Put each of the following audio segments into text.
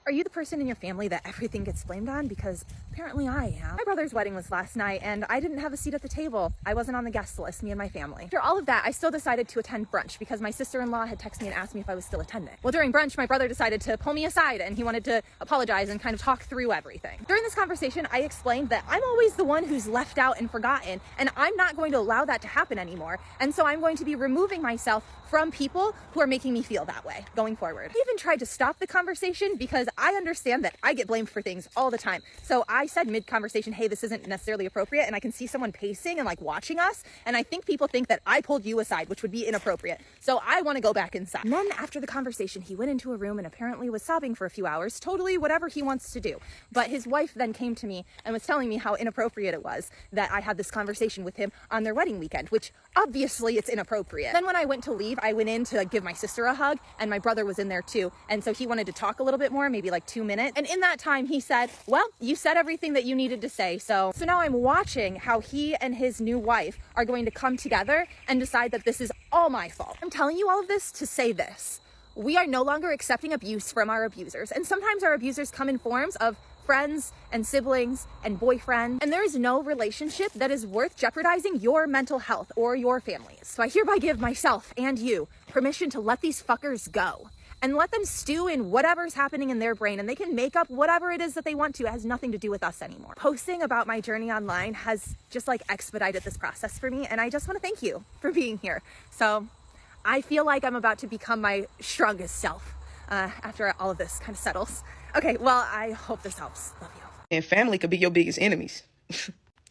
Are you the person in your family that everything gets blamed on? Because apparently I am. My brother's wedding was last night and I didn't have a seat at the table. I wasn't on the guest list, me and my family. After all of that, I still decided to attend brunch because my sister-in-law had texted me and asked me if I was still attending. Well, during brunch, my brother decided to pull me aside and he wanted to apologize and kind of talk through everything. During this conversation, I explained that I'm always the one who's left out and forgotten, and I'm not going to allow that to happen anymore. And so I'm going to be removing myself from people who are making me feel that way going forward. I even tried to stop the conversation because I understand that I get blamed for things all the time. So I said mid-conversation, hey, this isn't necessarily appropriate, and I can see someone pacing and like watching us, and I think people think that I pulled you aside, which would be inappropriate. So I want to go back inside. And then after the conversation, he went into a room and apparently was sobbing for a few hours, totally whatever he wants to do. But his wife then came to me and was telling me how inappropriate it was that I had this conversation with him on their wedding weekend, which obviously it's inappropriate. Then when I went to leave, I went in to give my sister a hug, and my brother was in there too. And so he wanted to talk a little bit more, maybe like 2 minutes. And in that time, he said, well, you said everything that you needed to say. So now I'm watching how he and his new wife are going to come together and decide that this is all my fault. I'm telling you all of this to say this. We are no longer accepting abuse from our abusers. And sometimes our abusers come in forms of friends and siblings and boyfriend, and there is no relationship that is worth jeopardizing your mental health or your family's. So I hereby give myself and you permission to let these fuckers go and let them stew in whatever's happening in their brain, and they can make up whatever it is that they want to. It has nothing to do with us anymore. Posting about my journey online has just like expedited this process for me, and I just want to thank you for being here. So I feel like I'm about to become my strongest self after all of this kind of settles. Okay, well, I hope this helps. Love you. And family could be your biggest enemies.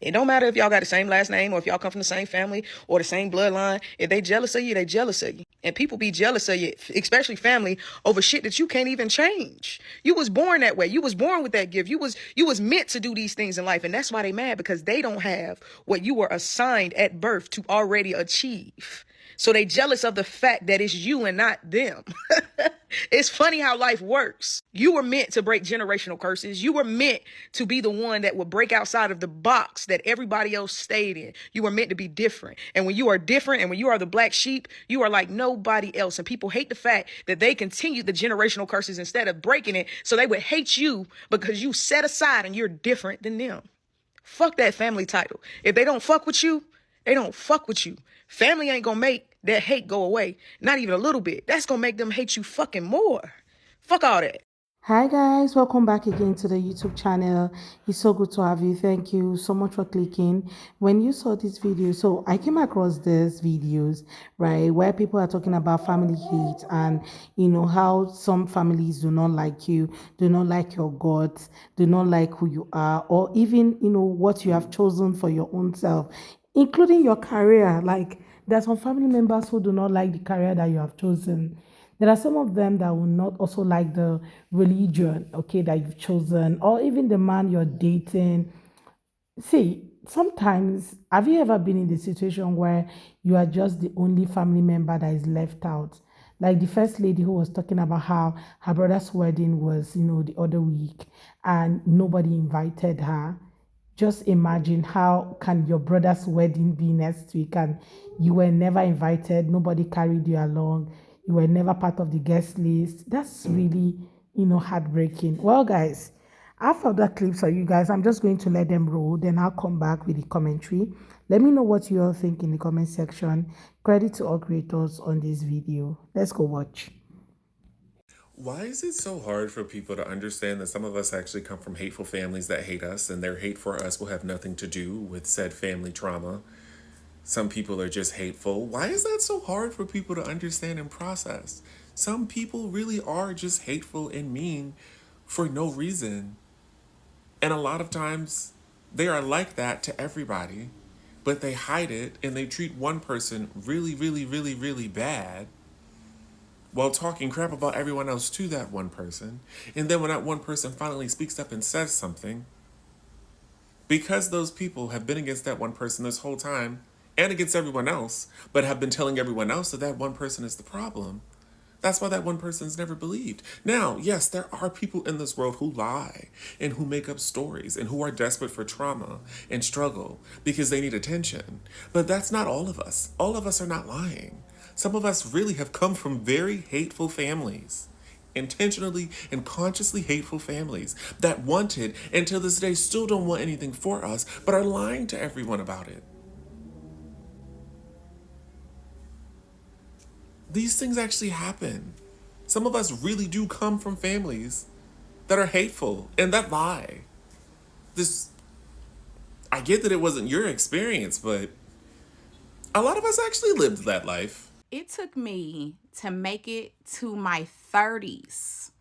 It don't matter if y'all got the same last name or if y'all come from the same family or the same bloodline. If they jealous of you, they jealous of you. And people be jealous of you, especially family, over shit that you can't even change. You was born that way. You was born with that gift. You was meant to do these things in life. And that's why they mad, because they don't have what you were assigned at birth to already achieve. So they jealous of the fact that it's you and not them. It's funny how life works. You were meant to break generational curses. You were meant to be the one that would break outside of the box that everybody else stayed in. You were meant to be different. And when you are different and when you are the black sheep, you are like nobody else. And people hate the fact that they continue the generational curses instead of breaking it. So they would hate you because you set aside and you're different than them. Fuck that family title. If they don't fuck with you, they don't fuck with you. Family ain't gonna make that hate go away. Not even a little bit. That's gonna make them hate you fucking more. Fuck all that. Hi guys, welcome back again to the YouTube channel. It's so good to have you. Thank you so much for clicking. When you saw this video, so I came across these videos, right, where people are talking about family hate and how some families do not like you, do not like your guts, do not like who you are, or even what you have chosen for your own self, including your career. Like, there's some family members who do not like the career that you have chosen. There are some of them that will not also like the religion, okay, that you've chosen, or even the man you're dating. See, sometimes, have you ever been in the situation where you are just the only family member that is left out? Like the first lady who was talking about how her brother's wedding was, the other week, and nobody invited her. Just imagine, how can your brother's wedding be next week and you were never invited, nobody carried you along, you were never part of the guest list? That's really, heartbreaking. Well, guys, after that clips for you guys, I'm just going to let them roll, then I'll come back with the commentary. Let me know what you all think in the comment section. Credit to all creators on this video. Let's go watch. Why is it so hard for people to understand that some of us actually come from hateful families that hate us, and their hate for us will have nothing to do with said family trauma? Some people are just hateful. Why is that so hard for people to understand and process? Some people really are just hateful and mean for no reason. And a lot of times they are like that to everybody, but they hide it and they treat one person really, really, really, really bad while talking crap about everyone else to that one person. And then when that one person finally speaks up and says something, because those people have been against that one person this whole time and against everyone else, but have been telling everyone else that that one person is the problem, that's why that one person's never believed. Now, yes, there are people in this world who lie and who make up stories and who are desperate for trauma and struggle because they need attention. But that's not all of us. All of us are not lying. Some of us really have come from very hateful families. intentionally and consciously hateful families that wanted and to this day still don't want anything for us, but are lying to everyone about it. These things actually happen. Some of us really do come from families that are hateful and that lie. This, I get that it wasn't your experience, but a lot of us actually lived that life. It took me to make it to my 30s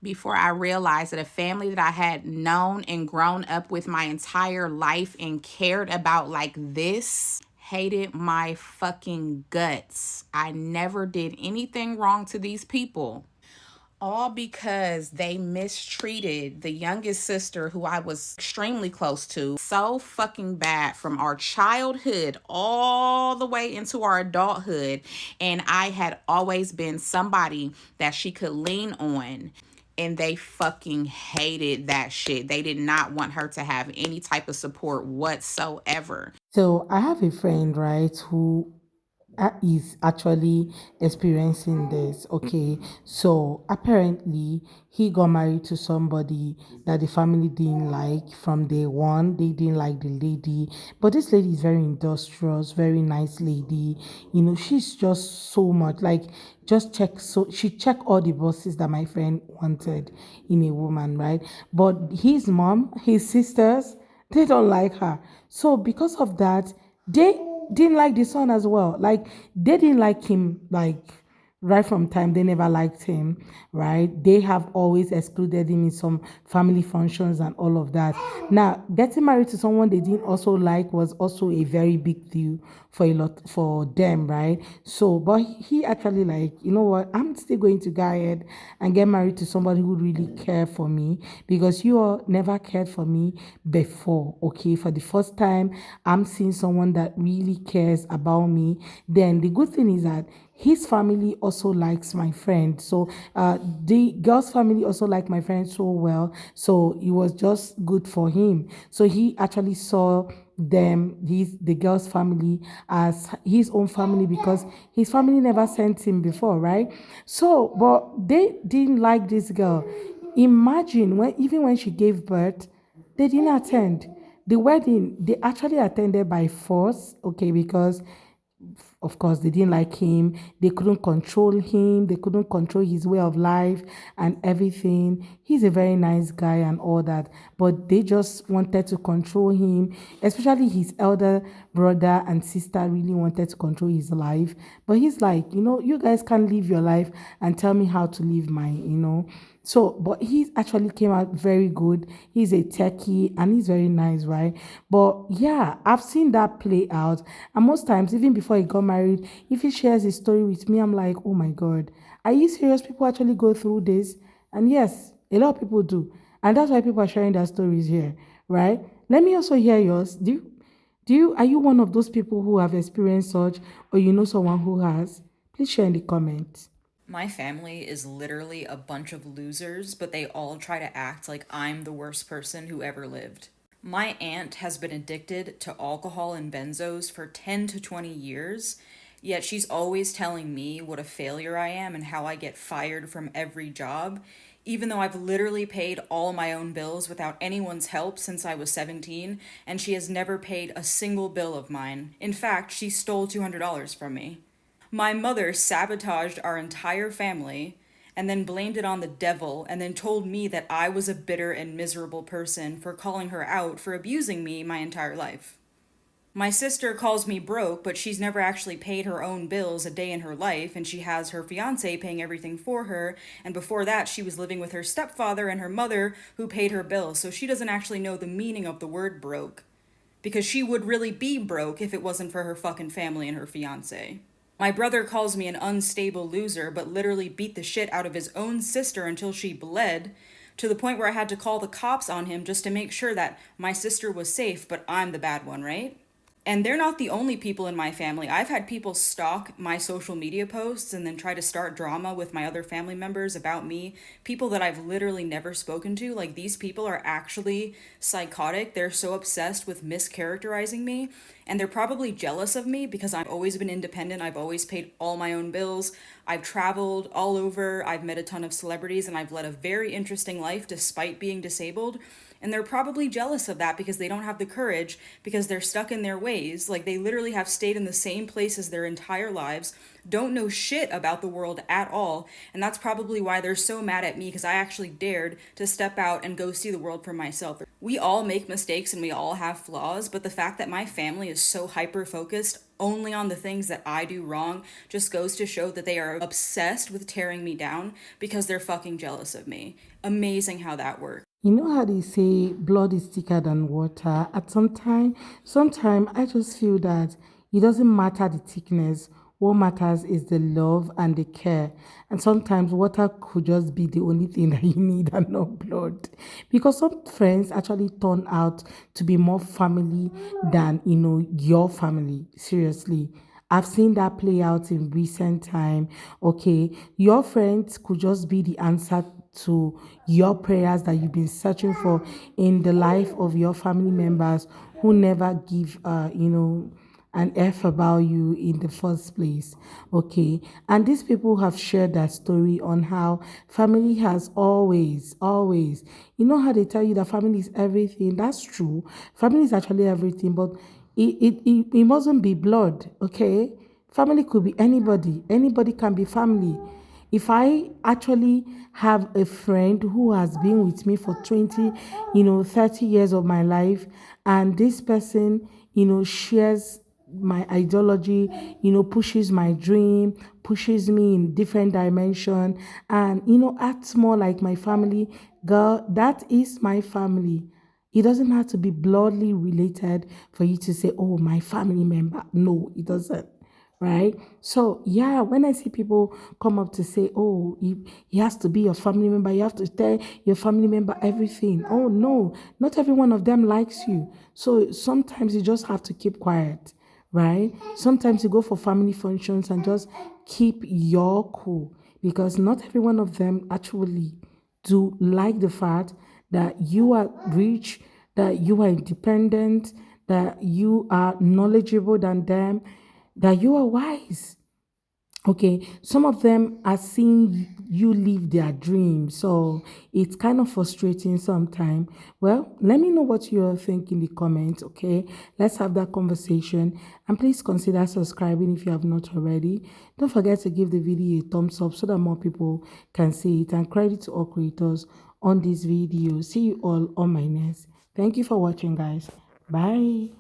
before I realized that a family that I had known and grown up with my entire life and cared about like this hated my fucking guts. I never did anything wrong to these people. All because they mistreated the youngest sister who I was extremely close to so fucking bad from our childhood all the way into our adulthood. And I had always been somebody that she could lean on. And they fucking hated that shit. They did not want her to have any type of support whatsoever. So I have a friend, right, who is actually experiencing this. Okay, so apparently he got married to somebody that the family didn't like from day one. They didn't like the lady, but this lady is very industrious, very nice lady. You know, she's just so much like just check. So she checked all the boxes that my friend wanted in a woman, right? But his mom, his sisters, they don't like her. So because of that, they didn't like the son as well. Like they didn't like him like right from time. They never liked him, right? They have always excluded him in some family functions and all of that. Now, getting married to someone they didn't also like was also a very big deal for a lot for them, right? So, but he actually like, you know what? I'm still going to go ahead and get married to somebody who really care for me because you all never cared for me before. Okay, for the first time, I'm seeing someone that really cares about me. Then the good thing is that his family also likes my friend. So the girl's family also like my friend so well. So it was just good for him. So he actually saw the girl's family as his own family because his family never sent him before, right? So, but they didn't like this girl. Imagine when she gave birth, they didn't attend the wedding. They actually attended by force, okay, because of course they didn't like him. They couldn't control him. They couldn't control his way of life and everything. He's a very nice guy and all that, but they just wanted to control him, especially his elder brother and sister really wanted to control his life. But he's like, you guys can't live your life and tell me how to live mine. So, but he actually came out very good. He's a techie and he's very nice, right? But yeah, I've seen that play out. And most times, even before he got married, if he shares his story with me, I'm like, oh my God, are you serious? People actually go through this? And yes, a lot of people do. And that's why people are sharing their stories here, right? Let me also hear yours. Are you one of those people who have experienced such, or you know someone who has? Please share in the comments. My family is literally a bunch of losers, but they all try to act like I'm the worst person who ever lived. My aunt has been addicted to alcohol and benzos for 10 to 20 years, yet she's always telling me what a failure I am and how I get fired from every job, even though I've literally paid all my own bills without anyone's help since I was 17, and she has never paid a single bill of mine. In fact, she stole $200 from me. My mother sabotaged our entire family and then blamed it on the devil and then told me that I was a bitter and miserable person for calling her out for abusing me my entire life. My sister calls me broke, but she's never actually paid her own bills a day in her life, and she has her fiance paying everything for her, and before that she was living with her stepfather and her mother who paid her bills, so she doesn't actually know the meaning of the word broke. Because she would really be broke if it wasn't for her fucking family and her fiance. My brother calls me an unstable loser, but literally beat the shit out of his own sister until she bled, to the point where I had to call the cops on him just to make sure that my sister was safe, but I'm the bad one, right? And they're not the only people in my family. I've had people stalk my social media posts and then try to start drama with my other family members about me. People that I've literally never spoken to. Like, these people are actually psychotic. They're so obsessed with mischaracterizing me. And they're probably jealous of me because I've always been independent. I've always paid all my own bills. I've traveled all over, I've met a ton of celebrities, and I've led a very interesting life despite being disabled. And they're probably jealous of that because they don't have the courage, because they're stuck in their ways. Like, they literally have stayed in the same places their entire lives, don't know shit about the world at all. And that's probably why they're so mad at me, because I actually dared to step out and go see the world for myself. We all make mistakes and we all have flaws, but the fact that my family is so hyper focused only on the things that I do wrong just goes to show that they are obsessed with tearing me down because they're fucking jealous of me. Amazing how that works. You know how they say blood is thicker than water? At sometime I just feel that it doesn't matter the thickness. What matters is the love and the care. And sometimes water could just be the only thing that you need and not blood. Because some friends actually turn out to be more family than, your family. Seriously. I've seen that play out in recent time. Okay, your friends could just be the answer to your prayers that you've been searching for in the life of your family members who never give an F about you in the first place. Okay. And these people have shared that story on how family has always, how they tell you that family is everything. That's true. Family is actually everything, but it mustn't be blood, okay? Family could be anybody. Anybody can be family. If I actually have a friend who has been with me for 20, 30 years of my life, and this person, shares my ideology, pushes my dream, pushes me in different dimension, and, acts more like my family, girl, that is my family. It doesn't have to be bloodly related for you to say, oh, my family member. No, it doesn't. Right? So, yeah, when I see people come up to say, oh, he has to be your family member, you have to tell your family member everything. Oh, no, not every one of them likes you. So sometimes you just have to keep quiet, right? Sometimes you go for family functions and just keep your cool, because not every one of them actually do like the fact that you are rich, that you are independent, that you are knowledgeable than them, that you are wise. Okay, some of them are seeing you live their dream, so it's kind of frustrating sometimes. Well, let me know what you think in the comments. Okay, let's have that conversation, and please consider subscribing if you have not already. Don't forget to give the video a thumbs up so that more people can see it, and credit to all creators on this video. See you all on my next. Thank you for watching, guys. Bye.